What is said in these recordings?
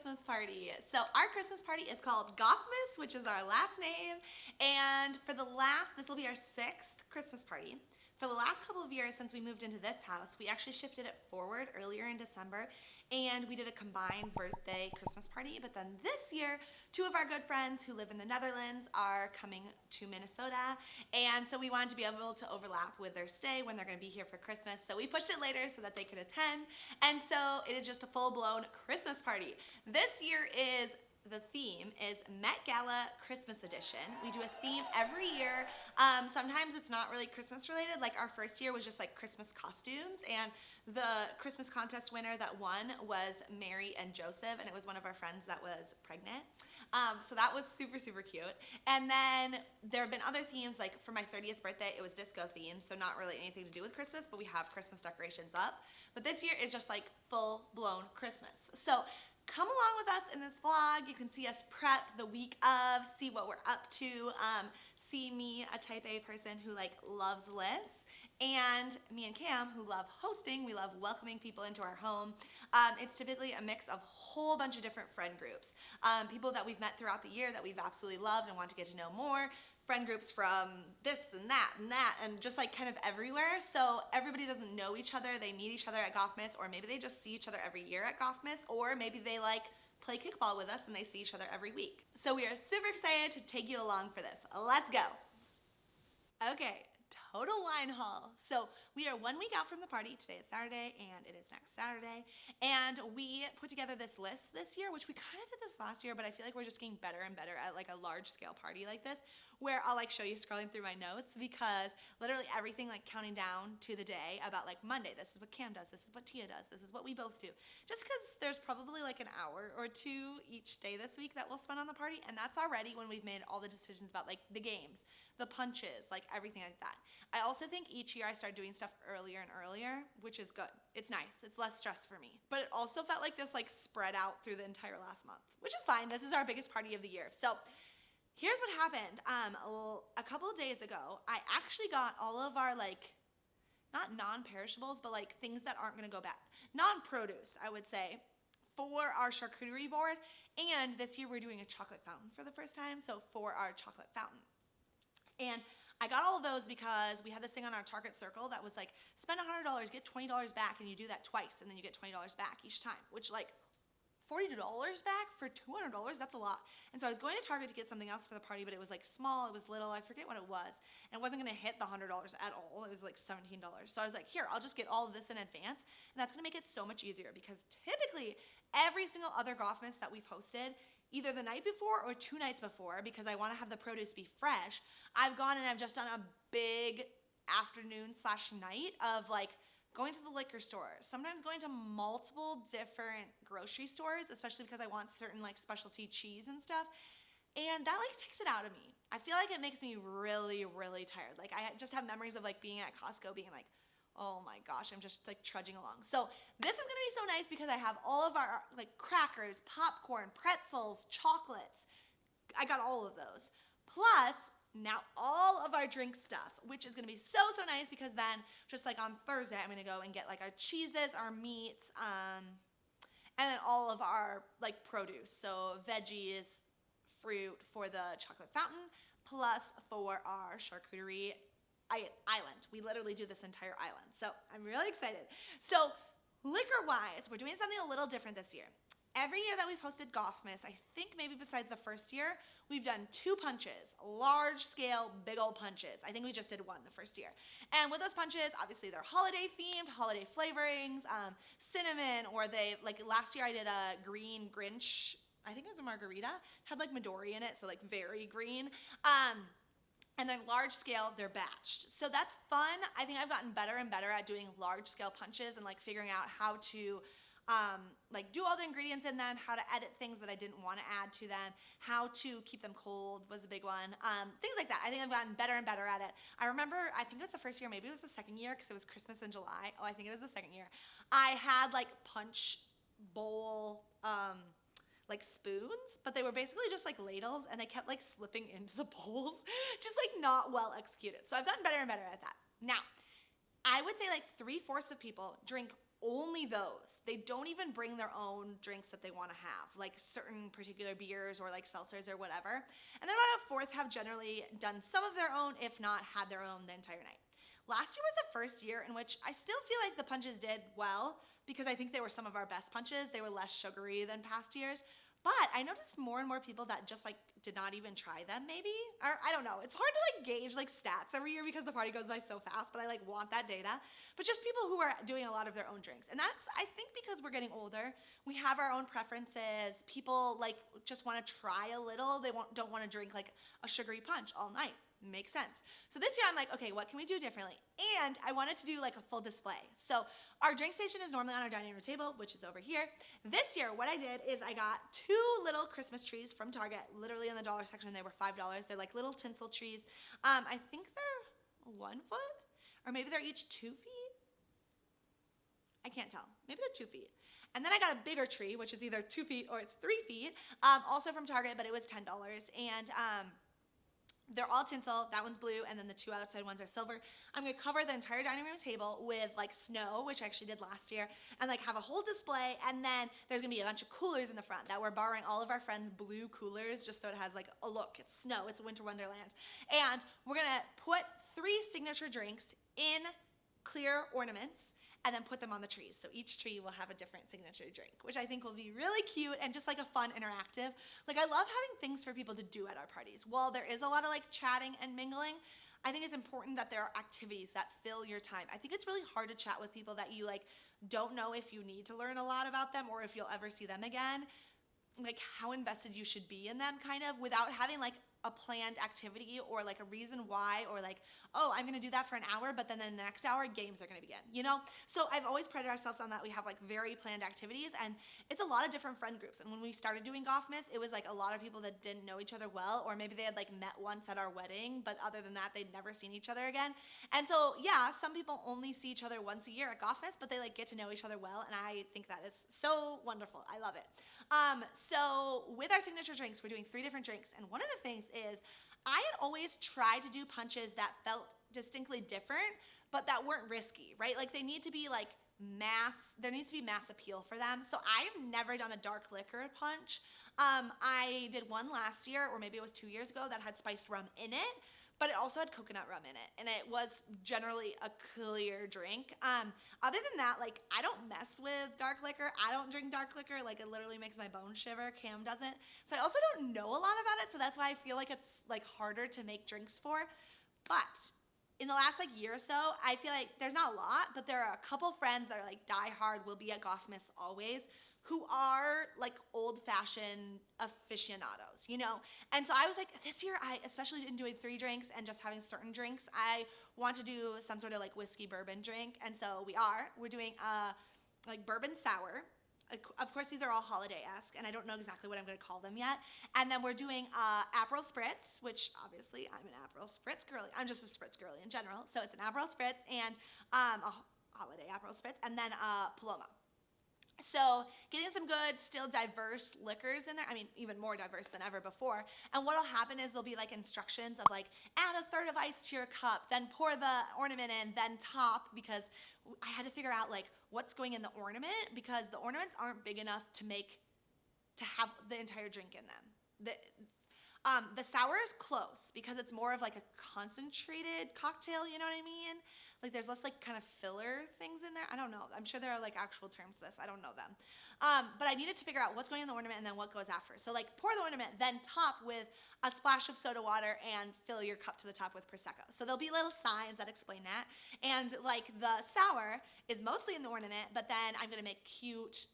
Christmas party. So our Christmas party is called GOFFMAS, which is our last name. And this will be our 6th Christmas party. For the last couple of years since we moved into this house, we actually shifted it forward earlier in December, and we did a combined birthday Christmas party. But then this year, 2 of our good friends who live in the Netherlands are coming to Minnesota, and so we wanted to be able to overlap with their stay when they're going to be here for Christmas. So we pushed it later so that they could attend, and so it is just a full-blown Christmas party. This year the theme is Met Gala Christmas Edition. We do a theme every year. Sometimes it's not really Christmas related. Like our first year was just like Christmas costumes, and the Christmas contest winner that won was Mary and Joseph, and it was one of our friends that was pregnant. So that was super, super cute. And then there have been other themes, like for my 30th birthday, it was disco themed, so not really anything to do with Christmas, but we have Christmas decorations up. But this year is just like full-blown Christmas. So come along with us in this vlog. You can see us prep the week of, see what we're up to, see me, a type A person who like loves lists, and me and Cam who love hosting. We love welcoming people into our home. It's typically a mix of a whole bunch of different friend groups. People that we've met throughout the year that we've absolutely loved and want to get to know more. Friend groups from this and that, and just like kind of everywhere. So everybody doesn't know each other. They meet each other at GOFFMAS, or maybe they just see each other every year at GOFFMAS, or maybe they like play kickball with us and they see each other every week. So we are super excited to take you along for this. Let's go. Okay, total wine haul. So we are 1 week out from the party. Today is Saturday and it is next Saturday. And we put together this list this year, which we kind of did this last year, but I feel like we're just getting better and better at like a large scale party like this, where I'll like show you scrolling through my notes, because literally everything like counting down to the day about like Monday, this is what Cam does, this is what Tia does, this is what we both do. Just because there's probably like an hour or 2 each day this week that we'll spend on the party, and that's already when we've made all the decisions about like the games, the punches, like everything like that. I also think each year I start doing stuff earlier and earlier, which is good. It's nice. It's less stress for me. But it also felt like this like spread out through the entire last month, which is fine. This is our biggest party of the year. So here's what happened. A couple of days ago, I actually got all of our like, not non-perishables, but like things that aren't gonna go bad. Non-produce, I would say, for our charcuterie board. And this year we're doing a chocolate fountain for the first time, so for our chocolate fountain. And I got all of those because we had this thing on our Target Circle that was like, spend $100, get $20 back, and you do that twice, and then you get $20 back each time, which like $40 back for $200, that's a lot. And so I was going to Target to get something else for the party, but it was like small, it was little, I forget what it was, and it wasn't gonna hit the $100 at all. It was like $17. So I was like, here, I'll just get all of this in advance, and that's gonna make it so much easier, because typically every single other GOFFMAS that we've hosted, either the night before or 2 nights before, because I wanna have the produce be fresh, I've gone and I've just done a big afternoon/night of like going to the liquor store, sometimes going to multiple different grocery stores, especially because I want certain like specialty cheese and stuff. And that like takes it out of me. I feel like it makes me really, really tired. Like I just have memories of like being at Costco being like, oh my gosh, I'm just like trudging along. So this is gonna be so nice because I have all of our like crackers, popcorn, pretzels, chocolates. I got all of those. Plus, now all of our drink stuff, which is gonna be so, so nice, because then just like on Thursday, I'm gonna go and get like our cheeses, our meats, and then all of our like produce. So veggies, fruit for the chocolate fountain, plus for our charcuterie island. We literally do this entire island. So I'm really excited. So liquor-wise, we're doing something a little different this year. Every year that we've hosted GOFFMAS, I think maybe besides the first year, we've done 2 punches, large scale, big old punches. I think we just did 1 the first year. And with those punches, obviously they're holiday themed, holiday flavorings, cinnamon, or they, like last year I did a green Grinch, I think it was a margarita, had like Midori in it, so like very green. And they're large scale, they're batched. So that's fun. I think I've gotten better and better at doing large scale punches and like figuring out how to like do all the ingredients in them, how to edit things that I didn't want to add to them, how to keep them cold was a big one, things like that. I think I've gotten better and better at it. I remember, I think it was the first year, maybe it was the second year, because it was Christmas in July. Oh, I think it was the second year. I had like punch bowl like spoons, but they were basically just like ladles, and they kept like slipping into the bowls, just like not well executed. So I've gotten better and better at that. Now, I would say like 3/4 of people drink only those. They don't even bring their own drinks that they want to have, like certain particular beers or like seltzers or whatever. And then about a fourth have generally done some of their own, if not had their own the entire night. Last year was the first year in which I still feel like the punches did well because I think they were some of our best punches. They were less sugary than past years. But I noticed more and more people that just like did not even try them maybe. Or I don't know. It's hard to like gauge like stats every year because the party goes by so fast, but I like want that data. But just people who are doing a lot of their own drinks. And that's, I think, because we're getting older, we have our own preferences. People like just want to try a little. They don't want to drink like a sugary punch all night. Makes sense. So this year I'm like, okay, what can we do differently? And I wanted to do like a full display. So our drink station is normally on our dining room table, which is over here. This year, what I did is I got 2 little Christmas trees from Target, literally in the dollar section. They were $5. They're like little tinsel trees. I think they're 1 foot, or maybe they're each 2 feet. I can't tell. Maybe they're 2 feet. And then I got a bigger tree, which is either 2 feet or it's 3 feet, also from Target, but it was $10. And they're all tinsel. That one's blue, and then the 2 outside ones are silver. I'm gonna cover the entire dining room table with like snow, which I actually did last year, and like have a whole display. And then there's gonna be a bunch of coolers in the front that we're borrowing all of our friends' blue coolers, just so it has like a look. It's snow. It's a winter wonderland. And we're gonna put 3 signature drinks in clear ornaments and then put them on the trees. So each tree will have a different signature drink, which I think will be really cute and just like a fun interactive. Like I love having things for people to do at our parties. While there is a lot of like chatting and mingling, I think it's important that there are activities that fill your time. I think it's really hard to chat with people that you like don't know if you need to learn a lot about them or if you'll ever see them again. Like how invested you should be in them kind of without having like a planned activity or like a reason why, or like, oh, I'm gonna do that for an hour, but then the next hour games are gonna begin, you know? So I've always prided ourselves on that. We have like very planned activities, and it's a lot of different friend groups. And when we started doing GOFFMAS, it was like a lot of people that didn't know each other well, or maybe they had like met once at our wedding, but other than that, they'd never seen each other again. And so yeah, some people only see each other once a year at GOFFMAS, but they like get to know each other well, and I think that is so wonderful. I love it. So with our signature drinks, we're doing 3 different drinks, and one of the things is I had always tried to do punches that felt distinctly different, but that weren't risky, right? Like they need to be like there needs to be mass appeal for them. So I've never done a dark liquor punch. I did one last year, or maybe it was 2 years ago, that had spiced rum in it, but it also had coconut rum in it, and it was generally a clear drink. Other than that, like, I don't mess with dark liquor. I don't drink dark liquor. Like, it literally makes my bones shiver. Cam doesn't. So I also don't know a lot about it, so that's why I feel like it's, like, harder to make drinks for. But in the last, like, year or so, I feel like there's not a lot, but there are a couple friends that are, like, diehard, will be at GOFFMAS always, who are like old-fashioned aficionados, you know? And so I was like, this year, especially in doing 3 drinks and just having certain drinks, I want to do some sort of like whiskey bourbon drink. And so we're doing like bourbon sour. Of course, these are all holiday-esque, and I don't know exactly what I'm gonna call them yet. And then we're doing Aperol Spritz, which obviously I'm an Aperol Spritz girly. I'm just a Spritz girly in general. So it's an Aperol Spritz and a holiday Aperol Spritz, and then Paloma. So getting some good, still diverse liquors in there. I mean, even more diverse than ever before. And what'll happen is there'll be like instructions of like, add a third of ice to your cup, then pour the ornament in, then top, because I had to figure out like what's going in the ornament, because the ornaments aren't big enough to have the entire drink in them. The sour is close because it's more of like a concentrated cocktail, you know what I mean? Like there's less like kind of filler things in there. I don't know. I'm sure there are like actual terms to this. I don't know them. But I needed to figure out what's going in the ornament and then what goes after. So like pour the ornament, then top with a splash of soda water and fill your cup to the top with Prosecco. So there'll be little signs that explain that. And like the sour is mostly in the ornament, but then I'm gonna make cute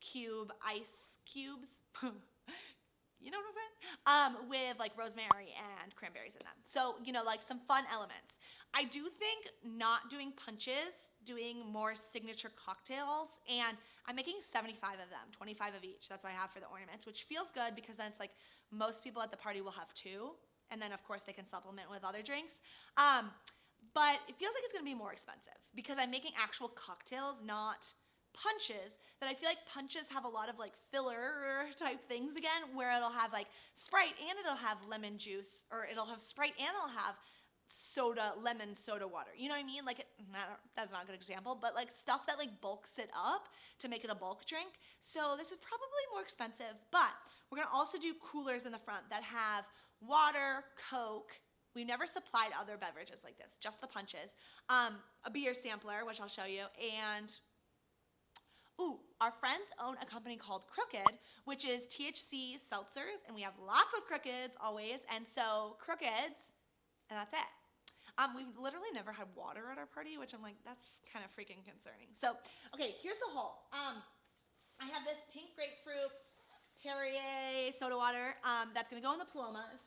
cube ice cubes. You know what I'm saying? With like rosemary and cranberries in them. So, you know, like some fun elements. I do think not doing punches, doing more signature cocktails, and I'm making 75 of them, 25 of each. That's what I have for the ornaments, which feels good because then it's like most people at the party will have 2, and then of course they can supplement with other drinks. But it feels like it's gonna be more expensive because I'm making actual cocktails, not punches, that I feel like punches have a lot of like filler type things again, where it'll have like Sprite and it'll have lemon juice, or it'll have Sprite and it'll have lemon soda water. You know what I mean? Like, that's not a good example, but like stuff that like bulks it up to make it a bulk drink. So this is probably more expensive, but we're gonna also do coolers in the front that have water, Coke. We've never supplied other beverages like this, just the punches. A beer sampler, which I'll show you, and our friends own a company called Crooked, which is THC seltzers, and we have lots of Crookeds always, and so Crookeds, and that's it. We've literally never had water at our party, which I'm like, that's kind of freaking concerning. So, okay, here's the haul. I have this pink grapefruit Perrier soda water that's gonna go in the Palomas.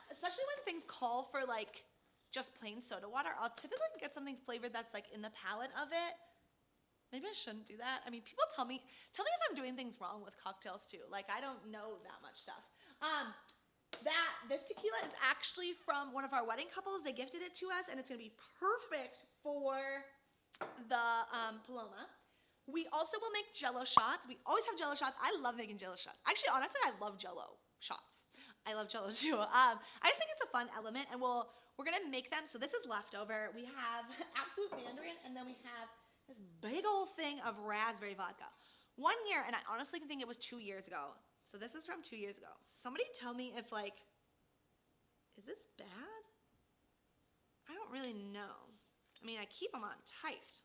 Especially when things call for like just plain soda water, I'll typically get something flavored that's like in the palate of it. Maybe I shouldn't do that. I mean, people tell me if I'm doing things wrong with cocktails too. Like, I don't know that much stuff. This tequila is actually from one of our wedding couples. They gifted it to us, and it's gonna be perfect for the Paloma. We also will make Jello shots. We always have Jello shots. I love making Jello shots. Actually, honestly, I love Jello shots. I love Jello too. I just think it's a fun element, and we're gonna make them. So this is leftover. We have Absolute Mandarin, and then we have this big old thing of raspberry vodka. 1 year, and I honestly think it was 2 years ago. So this is from 2 years ago. Somebody tell me if like, is this bad? I don't really know. I mean, I keep them on tight.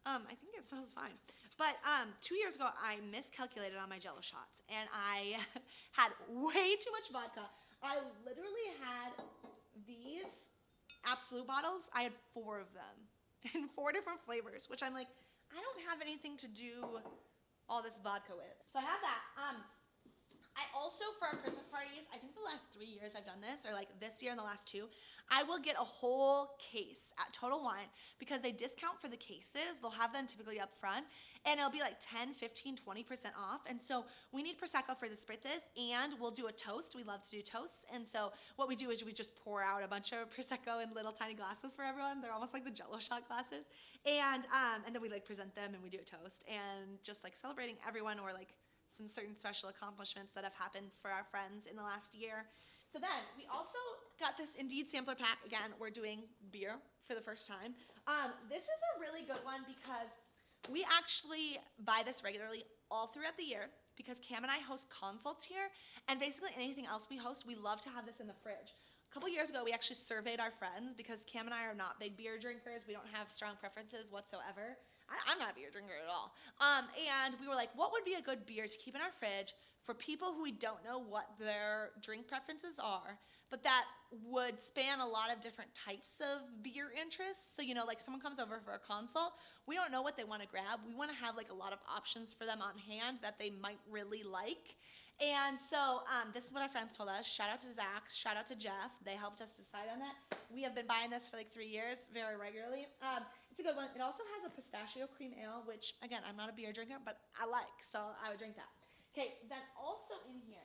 I think it smells fine. But 2 years ago, I miscalculated on my Jello shots, and I had way too much vodka. I literally had these Absolute bottles. I had 4 of them in 4 different flavors, which I'm like, I don't have anything to do all this vodka with. So I have that. I also, for our Christmas parties, I think the last 3 years I've done this, or like this year and the last 2, I will get a whole case at Total Wine because they discount for the cases. They'll have them typically up front, and it'll be like 10, 15, 20% off. And so we need Prosecco for the spritzes, and we'll do a toast. We love to do toasts. And so what we do is we just pour out a bunch of Prosecco in little tiny glasses for everyone. They're almost like the Jello shot glasses. And then we like present them and we do a toast, and just like celebrating everyone, or like some certain special accomplishments that have happened for our friends in the last year. So then we also got this Indeed sampler pack. Again, we're doing beer for the first time. This is a really good one because we actually buy this regularly all throughout the year because Cam and I host consults here, and basically anything else we host, we love to have this in the fridge. A couple years ago, we actually surveyed our friends because Cam and I are not big beer drinkers. We don't have strong preferences whatsoever. I'm not a beer drinker at all. And we were like, what would be a good beer to keep in our fridge for people who we don't know what their drink preferences are, but that would span a lot of different types of beer interests? So, you know, like someone comes over for a consult, we don't know what they want to grab. We want to have like a lot of options for them on hand that they might really like. And so this is what our friends told us. Shout out to Zach, shout out to Jeff. They helped us decide on that. We have been buying this for like 3 years very regularly. It's a good one. It also has a pistachio cream ale, which again, I'm not a beer drinker, but I like, so I would drink that. Okay, then also in here,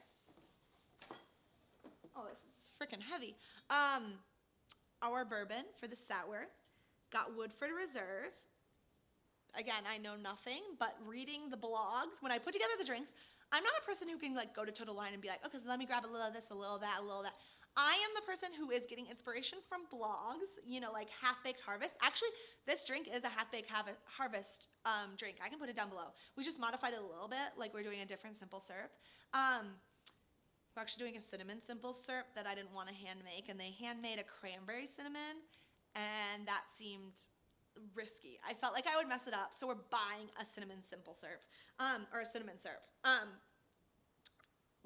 oh, this is freaking heavy. Our bourbon for the sour, got Woodford Reserve. Again, I know nothing, but reading the blogs, when I put together the drinks, I'm not a person who can like go to Total Wine and be like, okay, let me grab a little of this, a little of that, a little of that. I am the person who is getting inspiration from blogs, you know, like Half-Baked Harvest. Actually, this drink is a Half-Baked Harvest drink. I can put it down below. We just modified it a little bit, like we're doing a different simple syrup. We're actually doing a cinnamon simple syrup that I didn't want to hand make, and they handmade a cranberry cinnamon, and that seemed risky. I felt like I would mess it up, so we're buying a cinnamon simple syrup, or a cinnamon syrup.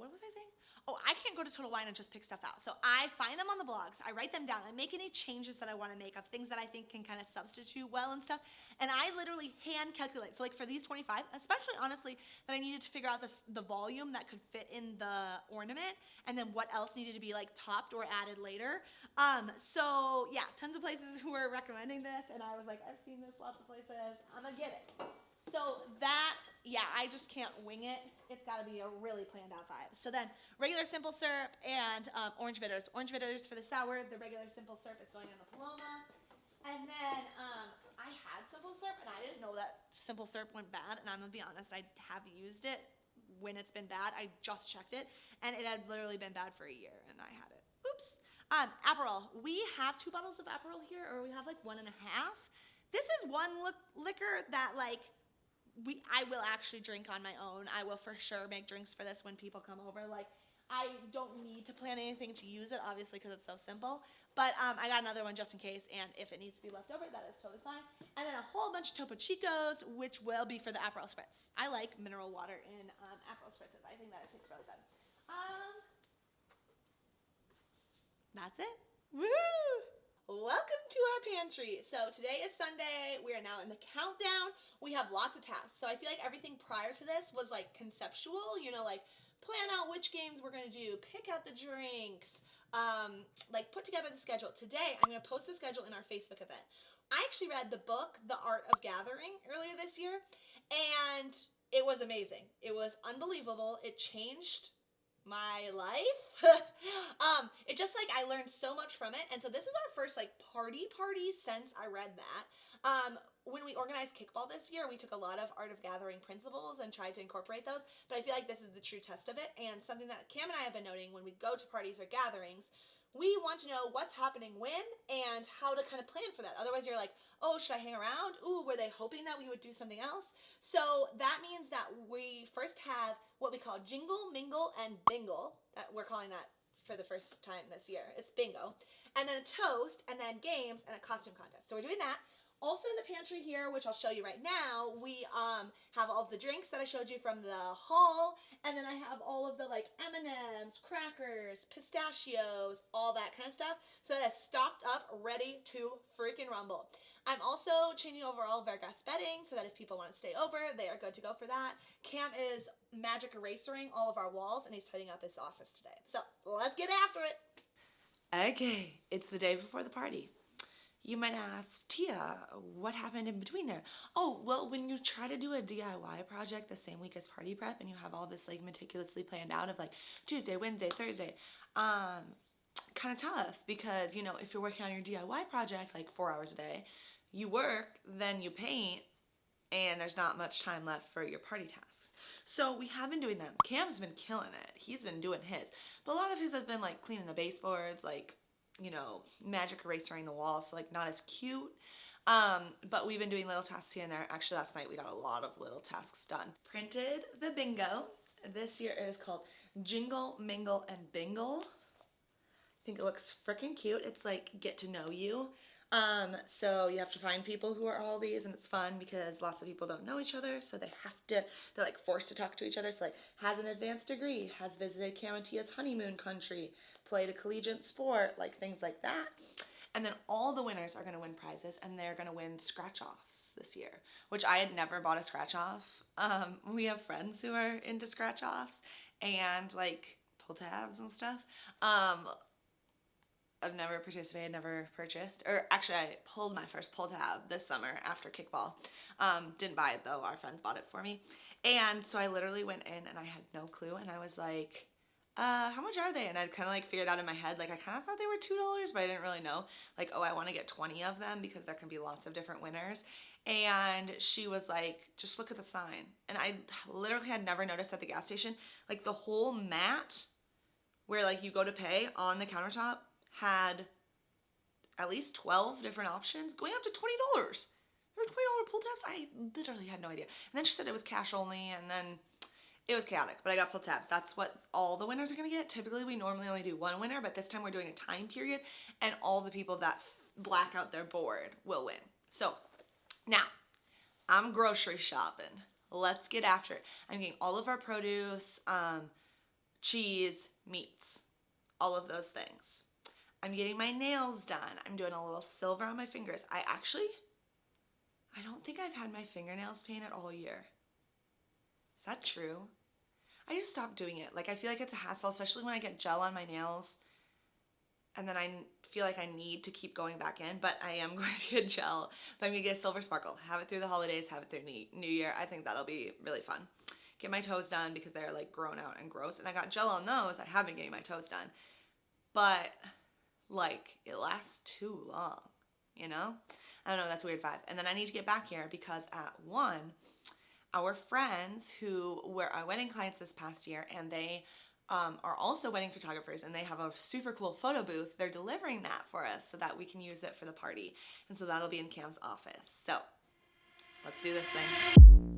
What was I saying? Oh, I can't go to Total Wine and just pick stuff out. So I find them on the blogs, I write them down, I make any changes that I want to make of things that I think can kind of substitute well and stuff, and I literally hand calculate. So like for these 25, especially honestly, that I needed to figure out the volume that could fit in the ornament, and then what else needed to be like topped or added later. So yeah, tons of places who were recommending this, and I was like, I've seen this lots of places, I'm gonna get it. So that, yeah, I just can't wing it. It's got to be a really planned out vibe. So then regular simple syrup and orange bitters. Orange bitters for the sour. The regular simple syrup is going on the Paloma. And then I had simple syrup, and I didn't know that simple syrup went bad. And I'm going to be honest, I have used it when it's been bad. I just checked it, and it had literally been bad for a year, and I had it. Oops. Aperol. We have 2 bottles of Aperol here, or we have like 1.5. This is one liquor that like I will actually drink on my own. I will for sure make drinks for this when people come over. Like, I don't need to plan anything to use it, obviously, because it's so simple. But I got another one just in case, and if it needs to be left over, that is totally fine. And then a whole bunch of Topo Chicos, which will be for the Aperol Spritz. I like mineral water in Aperol Spritzes. I think that it tastes really good. That's it. Woo! Welcome to our pantry. So today is Sunday. We are now in the countdown. We have lots of tasks. So I feel like everything prior to this was like conceptual, you know, like plan out which games we're gonna do, pick out the drinks, like put together the schedule. Today, I'm gonna post the schedule in our Facebook event. I actually read the book, The Art of Gathering, earlier this year, and it was amazing. It was unbelievable. It changed my life. It just like I learned so much from it, and so this is our first like party since I read that. When we organized kickball this year, we took a lot of Art of Gathering principles and tried to incorporate those, but I feel like this is the true test of it, and something that Cam and I have been noting when we go to parties or gatherings, we want to know what's happening when and how to kind of plan for that. Otherwise you're like, oh, should I hang around? Ooh, were they hoping that we would do something else? So that means that we first have what we call jingle, mingle, and bingle. We're calling that for the first time this year. It's bingo. And then a toast, and then games, and a costume contest. So we're doing that. Also in the pantry here, which I'll show you right now, we have all of the drinks that I showed you from the haul, and then I have all of the like M&Ms, crackers, pistachios, all that kind of stuff, so that it's stocked up, ready to freaking rumble. I'm also changing over all of our guest bedding so that if people want to stay over, they are good to go for that. Cam is magic erasering all of our walls, and he's tidying up his office today. So let's get after it. Okay, it's the day before the party. You might ask, Tia, what happened in between there? Oh, well, when you try to do a DIY project the same week as party prep and you have all this like meticulously planned out of like Tuesday, Wednesday, Thursday, kind of tough because, you know, if you're working on your DIY project like 4 hours a day, you work, then you paint, and there's not much time left for your party tasks. So we have been doing them. Cam's been killing it. He's been doing his. But a lot of his has been like cleaning the baseboards, like, you know, magic erasering the walls, so like not as cute. But we've been doing little tasks here and there. Actually, last night we got a lot of little tasks done. Printed the bingo. This year it is called Jingle, Mingle, and Bingle. I think it looks freaking cute. It's like get to know you. So you have to find people who are all these, and it's fun because lots of people don't know each other, so they're like forced to talk to each other. So like, has an advanced degree, has visited Cam and Tia's honeymoon country, played a collegiate sport, like things like that. And then all the winners are gonna win prizes, and they're gonna win scratch-offs this year, which I had never bought a scratch-off. We have friends who are into scratch-offs and like pull tabs and stuff. I've never participated, never purchased, or actually I pulled my first pull tab this summer after kickball. Didn't buy it though, our friends bought it for me. And so I literally went in and I had no clue, and I was like, how much are they? And I'd kind of like figured out in my head, like I kind of thought they were $2, but I didn't really know. Like, oh, I want to get 20 of them because there can be lots of different winners. And she was like, just look at the sign. And I literally had never noticed at the gas station, like the whole mat where like you go to pay on the countertop had at least 12 different options going up to $20. There were $20 pull tabs. I literally had no idea. And then she said it was cash only, and then it was chaotic, but I got pull tabs. That's what all the winners are gonna get. Typically, we normally only do one winner, but this time we're doing a time period, and all the people that black out their board will win. So now, I'm grocery shopping. Let's get after it. I'm getting all of our produce, cheese, meats, all of those things. I'm getting my nails done. I'm doing a little silver on my fingers. I don't think I've had my fingernails painted all year. Is that true? I just stopped doing it. Like, I feel like it's a hassle, especially when I get gel on my nails. And then I feel like I need to keep going back in, but I am going to get gel. But I'm going to get a silver sparkle. Have it through the holidays, have it through New Year. I think that'll be really fun. Get my toes done because they're like grown out and gross. And I got gel on those. I have been getting my toes done. But like, it lasts too long, you know? I don't know, that's a weird vibe. And then I need to get back here because at 1, our friends who were our wedding clients this past year, and they are also wedding photographers, and they have a super cool photo booth. They're delivering that for us so that we can use it for the party. And so that'll be in Cam's office. So let's do this thing.